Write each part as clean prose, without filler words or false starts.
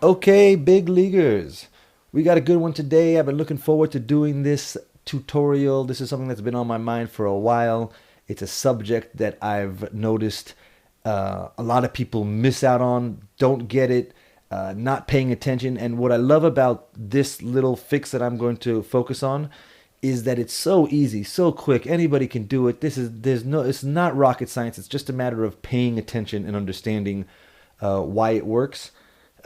Okay, big leaguers. We got a good one today. I've been looking forward to doing this tutorial. This is something that's been on my mind for a while. It's a subject that I've noticed a lot of people miss out on, don't get it, not paying attention. And what I love about this little fix that I'm going to focus on is that it's so easy, so quick. Anybody can do it. It's not rocket science. It's just a matter of paying attention and understanding why it works.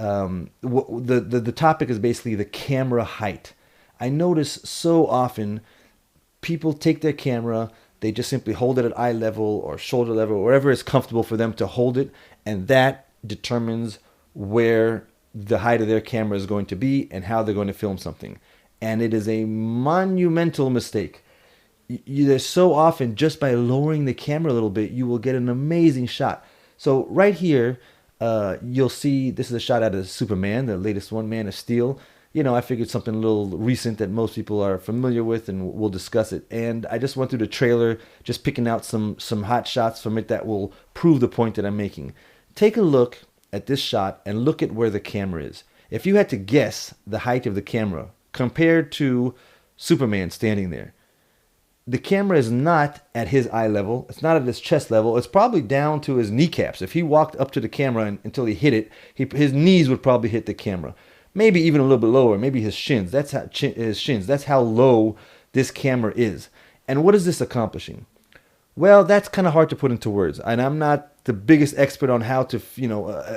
The topic is basically the camera height. I notice so often people take their camera, they just simply hold it at eye level or shoulder level, or wherever is comfortable for them to hold it, and that determines where the height of their camera is going to be and how they're going to film something. And it is a monumental mistake. There's so often, just by lowering the camera a little bit, you will get an amazing shot. So right here, you'll see this is a shot out of Superman, the latest one, Man of Steel. I figured something a little recent that most people are familiar with, and we'll discuss it. And I just went through the trailer, just picking out some hot shots from it that will prove the point that I'm making. Take a look at this shot and look at where the camera is. If you had to guess the height of the camera compared to Superman standing there, the camera is not at his eye level. It's not at his chest level. It's probably down to his kneecaps. If he walked up to the camera until he hit it, his knees would probably hit the camera. Maybe even a little bit lower. Maybe his shins. His shins. That's how low this camera is. And what is this accomplishing? Well, that's kind of hard to put into words. And I'm not the biggest expert on how to,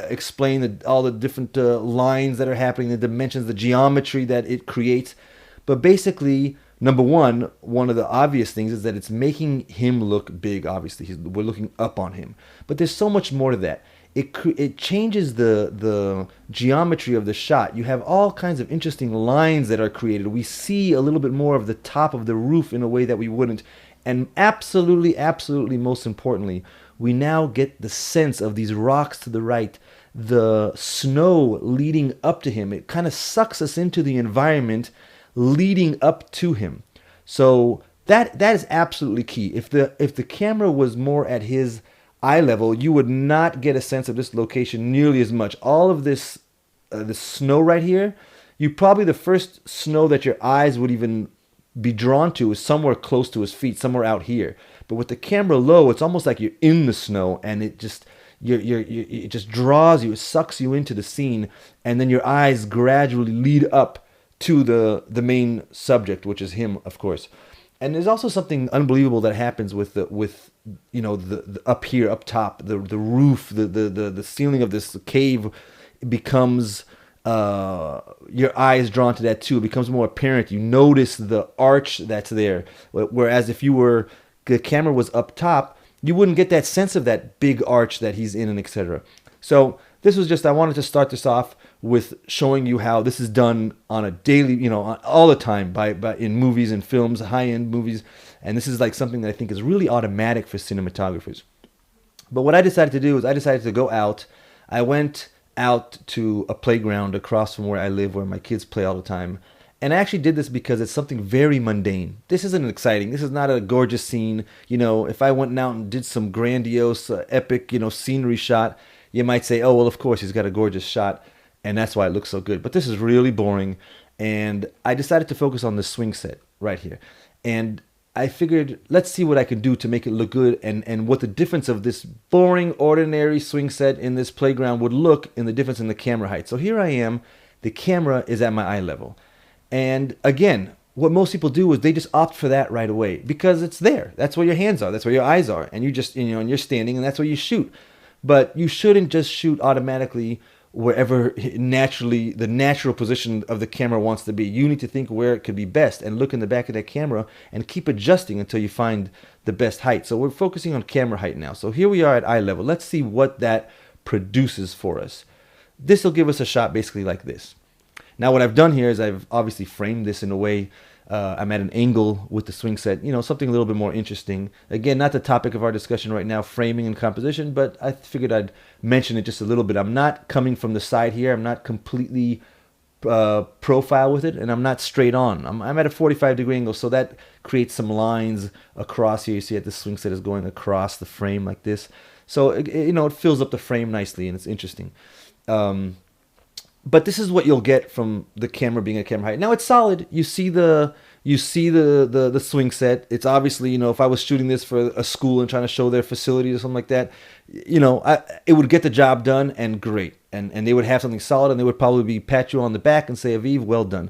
explain all the different lines that are happening, the dimensions, the geometry that it creates. But basically, number one of the obvious things is that it's making him look big, obviously. We're looking up on him. But there's so much more to that. It changes the geometry of the shot. You have all kinds of interesting lines that are created. We see a little bit more of the top of the roof in a way that we wouldn't. And absolutely, absolutely most importantly, we now get the sense of these rocks to the right, the snow leading up to him. It kind of sucks us into the environment leading up to him. So that is absolutely key. If the camera was more at his eye level, you would not get a sense of this location nearly as much. All of this snow right here, the first snow that your eyes would even be drawn to is somewhere close to his feet, somewhere out here. But with the camera low, it's almost like you're in the snow, and it just it just draws you, it sucks you into the scene, and then your eyes gradually lead up to the main subject, which is him, of course. And there's also something unbelievable that happens with the up here, up top, the roof, the ceiling of this cave becomes your eye is drawn to that too. It becomes more apparent. You notice the arch that's there. Whereas if the camera was up top, you wouldn't get that sense of that big arch that he's in, and etc. So this was just, I wanted to start this off with showing you how this is done on a daily, all the time by in movies and films, high-end movies. And this is like something that I think is really automatic for cinematographers. But what I decided to do is I decided to go out. I went out to a playground across from where I live, where my kids play all the time. And I actually did this because it's something very mundane. This isn't exciting. This is not a gorgeous scene. If I went out and did some grandiose, epic, scenery shot, you might say, oh, well, of course, he's got a gorgeous shot, and that's why it looks so good. But this is really boring, and I decided to focus on the swing set right here. And I figured, let's see what I can do to make it look good, and what the difference of this boring, ordinary swing set in this playground would look in the difference in the camera height. So here I am. The camera is at my eye level. And again, what most people do is they just opt for that right away because it's there. That's where your hands are. That's where your eyes are. And you just, and you're standing, and that's where you shoot. But you shouldn't just shoot automatically wherever naturally the natural position of the camera wants to be. You need to think where it could be best and look in the back of that camera and keep adjusting until you find the best height. So we're focusing on camera height now. So here we are at eye level. Let's see what that produces for us. This will give us a shot basically like this. Now what I've done here is I've obviously framed this in a way. I'm at an angle with the swing set, something a little bit more interesting. Again, not the topic of our discussion right now, framing and composition, but I figured I'd mention it just a little bit. I'm not coming from the side here. I'm not completely profile with it, and I'm not straight on. I'm at a 45-degree angle, so that creates some lines across here. You see that the swing set is going across the frame like this. So, it fills up the frame nicely, and it's interesting. But this is what you'll get from the camera being a camera height. Now it's solid. You see the swing set. It's obviously, if I was shooting this for a school and trying to show their facilities or something like that, it would get the job done and great. And they would have something solid, and they would probably be pat you on the back and say, Aviv, well done.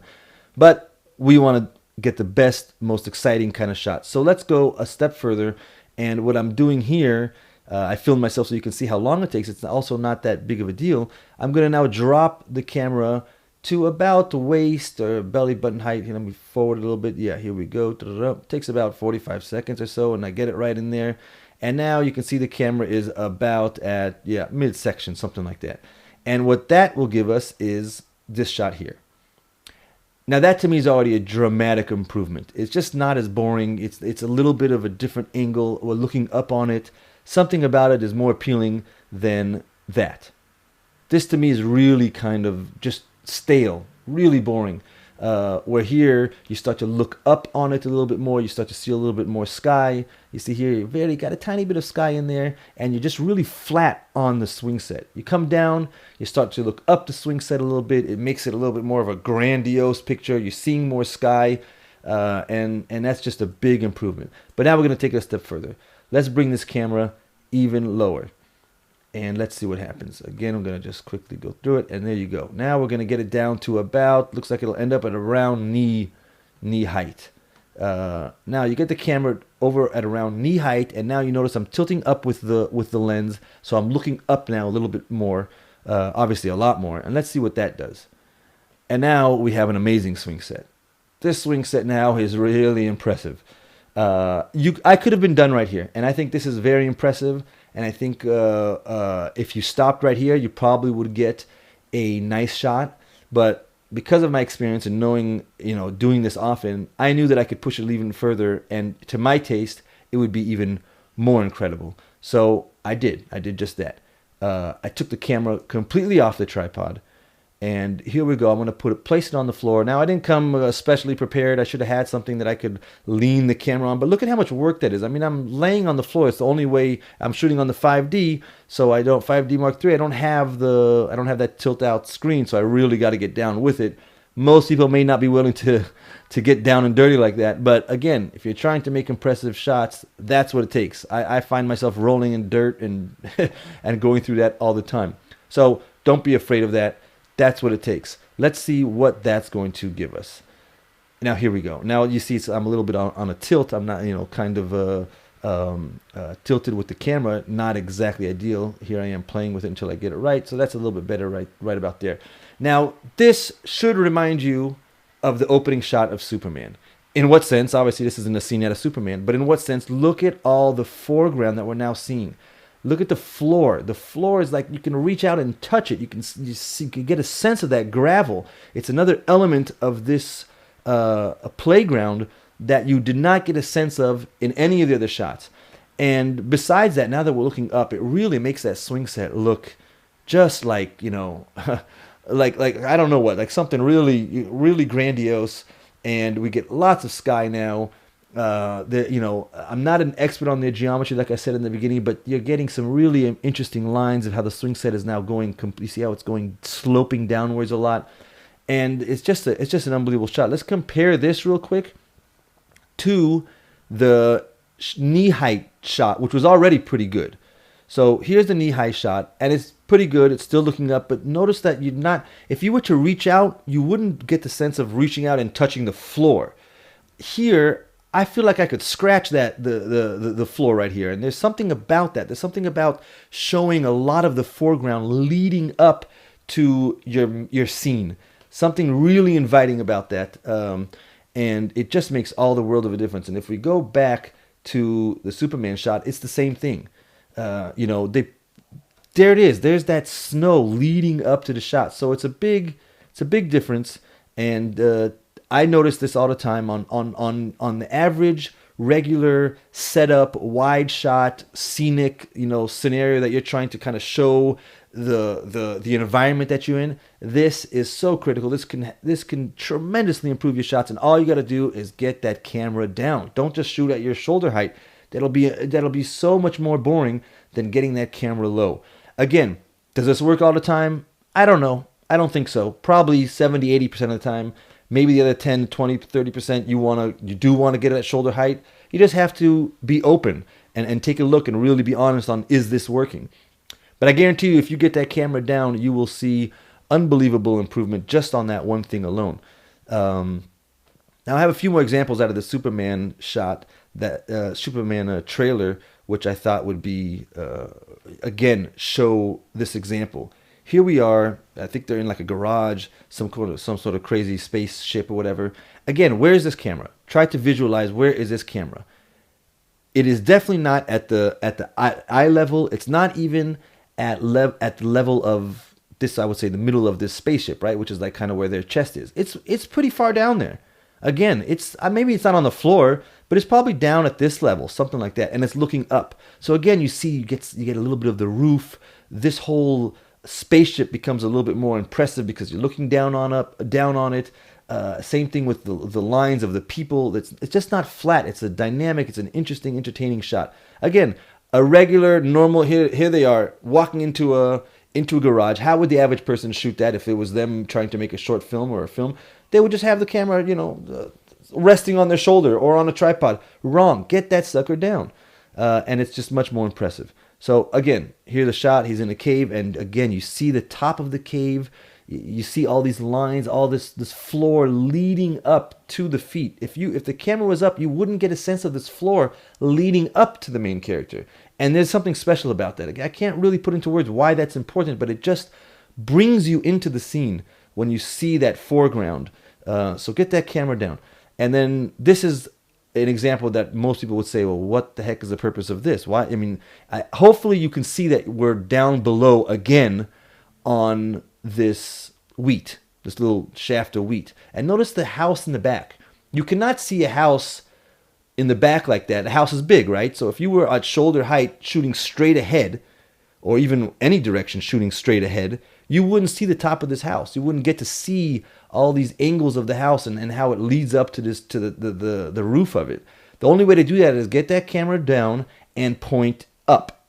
But we want to get the best, most exciting kind of shot. So let's go a step further. And what I'm doing here, I filmed myself so you can see how long it takes. It's also not that big of a deal. I'm going to now drop the camera to about the waist or belly button height. Let me forward a little bit. Yeah, here we go. It takes about 45 seconds or so, and I get it right in there. And now you can see the camera is about at, midsection, something like that. And what that will give us is this shot here. Now that to me is already a dramatic improvement. It's just not as boring. It's a little bit of a different angle. We're looking up on it. Something about it is more appealing than that. This to me is really kind of just stale, really boring. Where here you start to look up on it a little bit more. You start to see a little bit more sky. You see here you very got a tiny bit of sky in there, and you're just really flat on the swing set. You come down, you start to look up the swing set a little bit. It makes it a little bit more of a grandiose picture. You're seeing more sky, and that's just a big improvement. But now we're going to take it a step further. Let's bring this camera even lower. And let's see what happens. Again, I'm going to just quickly go through it. And there you go. Now we're going to get it down to about, looks like it'll end up at around knee height. Now you get the camera over at around knee height. And now you notice I'm tilting up with the lens. So I'm looking up now a little bit more. Obviously a lot more. And let's see what that does. And now we have an amazing swing set. This swing set now is really impressive. I could have been done right here. And I think this is very impressive. And I think if you stopped right here, you probably would get a nice shot. But because of my experience and knowing, doing this often, I knew that I could push it even further. And to my taste, it would be even more incredible. So I did just that. I took the camera completely off the tripod. And here we go. I'm going to place it on the floor. Now, I didn't come especially prepared. I should have had something that I could lean the camera on. But look at how much work that is. I mean, I'm laying on the floor. It's the only way. I'm shooting on the 5D. So 5D Mark III. I don't have that tilt out screen. So I really got to get down with it. Most people may not be willing to get down and dirty like that. But again, if you're trying to make impressive shots, that's what it takes. I find myself rolling in dirt and and going through that all the time. So don't be afraid of that. That's what it takes. Let's see what that's going to give us. Now, here we go. Now, you see I'm a little bit on a tilt. I'm not, kind of tilted with the camera. Not exactly ideal. Here I am playing with it until I get it right. So that's a little bit better right about there. Now, this should remind you of the opening shot of Superman. In what sense? Obviously, this isn't a scene out of Superman. But in what sense? Look at all the foreground that we're now seeing. Look at the floor. The floor is like you can reach out and touch it. You can get a sense of that gravel. It's another element of this a playground that you did not get a sense of in any of the other shots. And besides that, now that we're looking up, it really makes that swing set look just like, like I don't know what, like something really, really grandiose. And we get lots of sky now. I'm not an expert on the geometry, like I said in the beginning, but you're getting some really interesting lines of how the swing set is now going. You see how it's going sloping downwards a lot, and it's just an unbelievable shot. Let's compare this real quick to the knee height shot, which was already pretty good. So here's the knee high shot, and it's pretty good. It's still looking up, but notice that if you were to reach out, you wouldn't get the sense of reaching out and touching the floor. Here, I feel like I could scratch the floor right here. And there's something about that. There's something about showing a lot of the foreground leading up to your scene. Something really inviting about that. And it just makes all the world of a difference. And if we go back to the Superman shot, it's the same thing. There it is. There's that snow leading up to the shot. So it's a big difference. And I notice this all the time on the average, regular setup, wide shot, scenic, scenario that you're trying to kind of show the environment that you're in. This is so critical. This can tremendously improve your shots, and all you got to do is get that camera down. Don't just shoot at your shoulder height. That'll be so much more boring than getting that camera low. Again, does this work all the time? I don't know. I don't think so. Probably 70, 80% of the time. Maybe the other 10, 20, 30% you do want to get at shoulder height. You just have to be open and take a look and really be honest on, is this working? But I guarantee you, if you get that camera down, you will see unbelievable improvement just on that one thing alone. Now I have a few more examples out of the Superman shot, that Superman trailer, which I thought would be, again, show this example. Here we are. I think they're in like a garage, some sort of crazy spaceship or whatever. Again, where is this camera? Try to visualize, where is this camera? It is definitely not at the eye level. It's not even at the level of this. I would say the middle of this spaceship, right, which is like kind of where their chest is. It's pretty far down there. Again, it's maybe it's not on the floor, but it's probably down at this level, something like that, and it's looking up. So again, you get a little bit of the roof. This whole spaceship becomes a little bit more impressive because you're looking down on it. Same thing with the lines of the people. It's just not flat. It's a dynamic. It's an interesting, entertaining shot. Again, a regular, normal. Here they are walking into a garage. How would the average person shoot that if it was them trying to make a short film or a film? They would just have the camera, resting on their shoulder or on a tripod. Wrong. Get that sucker down. And it's just much more impressive. So again, here's the shot. He's in a cave, and again, you see the top of the cave. You see all these lines, all this floor leading up to the feet. If the camera was up, you wouldn't get a sense of this floor leading up to the main character. And there's something special about that. I can't really put into words why that's important, but it just brings you into the scene when you see that foreground. So get that camera down. And then this is an example that most people would say, well, what the heck is the purpose of this? Why? I mean, hopefully you can see that we're down below again on this wheat, this little shaft of wheat. And notice the house in the back. You cannot see a house in the back like that. The house is big, right? So if you were at shoulder height shooting straight ahead, or even any direction shooting straight ahead, you wouldn't see the top of this house. You wouldn't get to see all these angles of the house and how it leads up to the roof of it. The only way to do that is get that camera down and point up.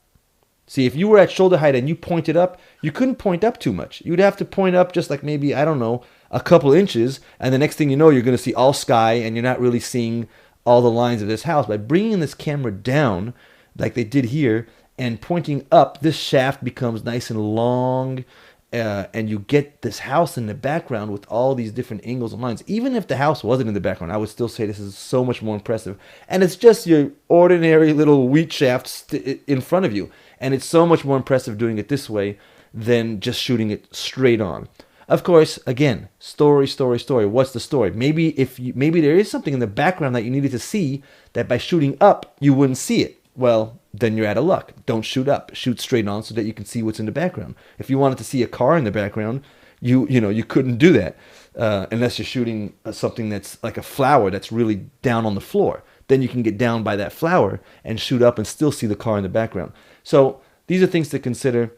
See, if you were at shoulder height and you pointed up, you couldn't point up too much. You'd have to point up just like maybe, I don't know, a couple inches, and the next thing you know, you're going to see all sky, and you're not really seeing all the lines of this house. By bringing this camera down, like they did here, and pointing up, this shaft becomes nice and long, and you get this house in the background with all these different angles and lines. Even if the house wasn't in the background, I would still say this is so much more impressive. And it's just your ordinary little wheat shaft in front of you. And it's so much more impressive doing it this way than just shooting it straight on. Of course, again, story. What's the story? Maybe there is something in the background that you needed to see that by shooting up, you wouldn't see it. Well, then you're out of luck. Don't shoot up. Shoot straight on so that you can see what's in the background. If you wanted to see a car in the background, you couldn't do that unless you're shooting something that's like a flower that's really down on the floor. Then you can get down by that flower and shoot up and still see the car in the background. So these are things to consider.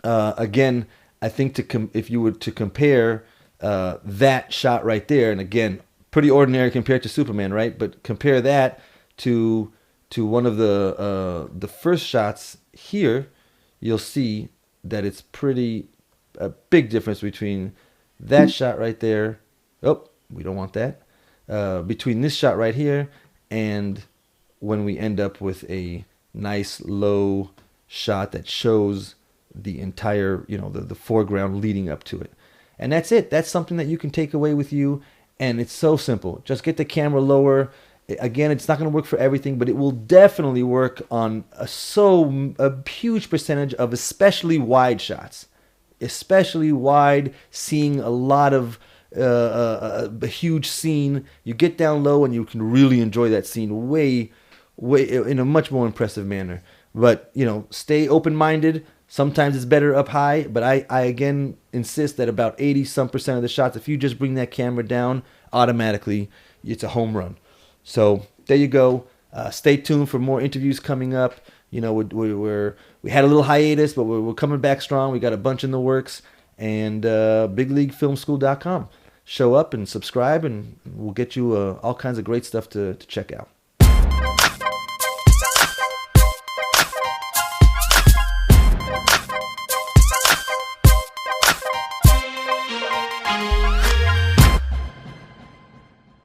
Again, I think if you were to compare that shot right there, and again, pretty ordinary compared to Superman, right? But compare that to one of the first shots here, you'll see that it's a big difference between that shot right there. Oh, we don't want that. Between this shot right here and when we end up with a nice low shot that shows the entire, the foreground leading up to it. And that's it. That's something that you can take away with you. And it's so simple. Just get the camera lower. Again, it's not going to work for everything, but it will definitely work on a huge percentage of especially wide shots. Especially wide, seeing a lot of a huge scene. You get down low and you can really enjoy that scene way in a much more impressive manner. But, stay open-minded. Sometimes it's better up high, but I again insist that about 80% of the shots, if you just bring that camera down, automatically it's a home run. So there you go. Stay tuned for more interviews coming up. We had a little hiatus, but we're coming back strong. We got a bunch in the works, and bigleaguefilmschool.com. Show up and subscribe, and we'll get you all kinds of great stuff to check out.